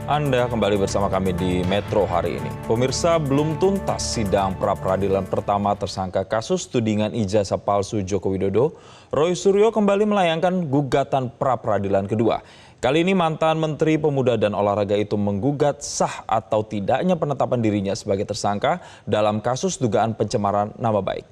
Anda kembali bersama kami di Metro hari ini. Pemirsa, belum tuntas sidang pra-peradilan pertama tersangka kasus tudingan ijazah palsu Joko Widodo. Roy Suryo kembali melayangkan gugatan pra-peradilan kedua. Kali ini mantan Menteri Pemuda dan Olahraga itu menggugat sah atau tidaknya penetapan dirinya sebagai tersangka dalam kasus dugaan pencemaran nama baik.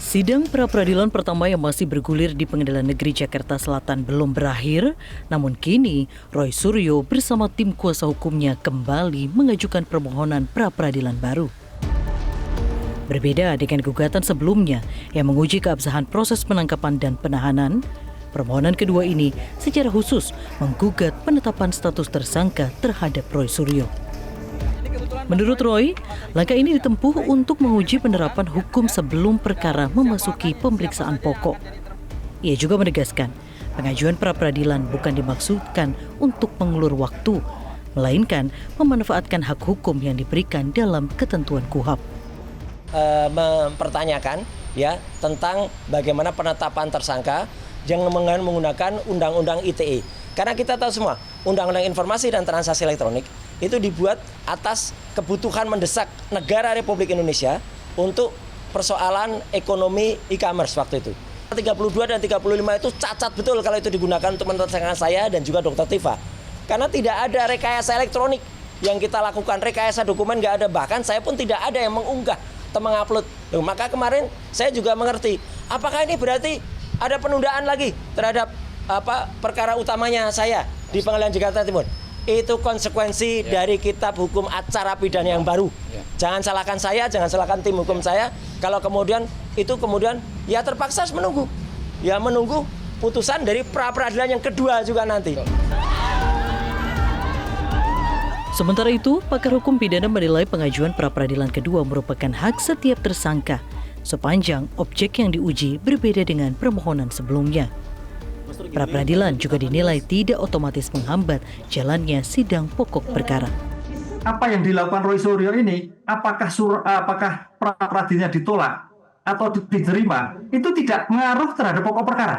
Sidang pra-peradilan pertama yang masih bergulir di Pengadilan Negeri Jakarta Selatan belum berakhir, namun kini Roy Suryo bersama tim kuasa hukumnya kembali mengajukan permohonan pra-peradilan baru. Berbeda dengan gugatan sebelumnya yang menguji keabsahan proses penangkapan dan penahanan, permohonan kedua ini secara khusus menggugat penetapan status tersangka terhadap Roy Suryo. Menurut Roy, langkah ini ditempuh untuk menguji penerapan hukum sebelum perkara memasuki pemeriksaan pokok. Ia juga menegaskan, pengajuan pra-peradilan bukan dimaksudkan untuk mengulur waktu, melainkan memanfaatkan hak hukum yang diberikan dalam ketentuan KUHP. Mempertanyakan tentang bagaimana penetapan tersangka yang menggunakan Undang-Undang ITE. Karena kita tahu semua, Undang-Undang Informasi dan Transaksi Elektronik itu dibuat atas kebutuhan mendesak negara Republik Indonesia untuk persoalan ekonomi e-commerce waktu itu. 32 dan 35 itu cacat betul kalau itu digunakan untuk menentukan saya dan juga Dr. Tifa. Karena tidak ada rekayasa elektronik yang kita lakukan, rekayasa dokumen nggak ada, bahkan saya pun tidak ada yang mengunggah atau mengupload. Maka kemarin saya juga mengerti, apakah ini berarti ada penundaan lagi terhadap perkara utamanya saya di Pengadilan Jakarta Timur. Itu konsekuensi dari kitab hukum acara pidana yang baru. Jangan salahkan saya, jangan salahkan tim hukum saya. Kalau kemudian ya terpaksa harus menunggu. Ya menunggu putusan dari pra-peradilan yang kedua juga nanti. Sementara itu, pakar hukum pidana menilai pengajuan pra-peradilan kedua merupakan hak setiap tersangka sepanjang objek yang diuji berbeda dengan permohonan sebelumnya. Pra-peradilan juga dinilai tidak otomatis menghambat jalannya sidang pokok perkara. Apa yang dilakukan Roy Suryo ini, apakah pra-peradilannya ditolak atau diterima, itu tidak mengaruh terhadap pokok perkara.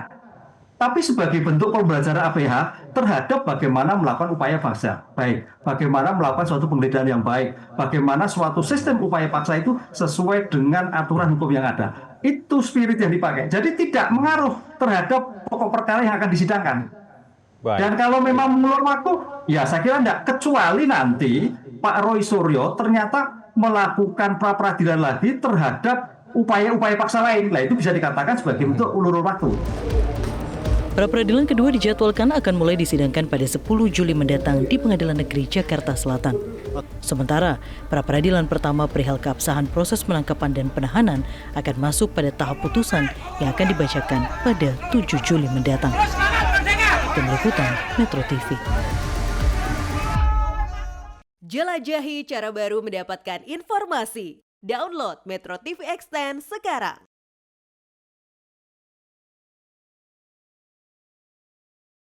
Tapi sebagai bentuk pembelajaran APH terhadap bagaimana melakukan upaya paksa baik, bagaimana melakukan suatu penggeledahan yang baik, bagaimana suatu sistem upaya paksa itu sesuai dengan aturan hukum yang ada. Itu spirit yang dipakai. Jadi tidak mengaruh terhadap pokok perkara yang akan disidangkan. Baik. Dan kalau memang mengulur waktu, ya saya kira tidak. Kecuali nanti Pak Roy Suryo ternyata melakukan pra-peradilan lagi terhadap upaya-upaya paksa lain. Nah itu bisa dikatakan sebagai bentuk ulur waktu. Pra-peradilan kedua dijadwalkan akan mulai disidangkan pada 10 Juli mendatang di Pengadilan Negeri Jakarta Selatan. Sementara, pra-peradilan pertama perihal keabsahan proses penangkapan dan penahanan akan masuk pada tahap putusan yang akan dibacakan pada 7 Juli mendatang. Tim Liputan Metro TV. Jelajahi cara baru mendapatkan informasi. Download Metro TV Extend sekarang.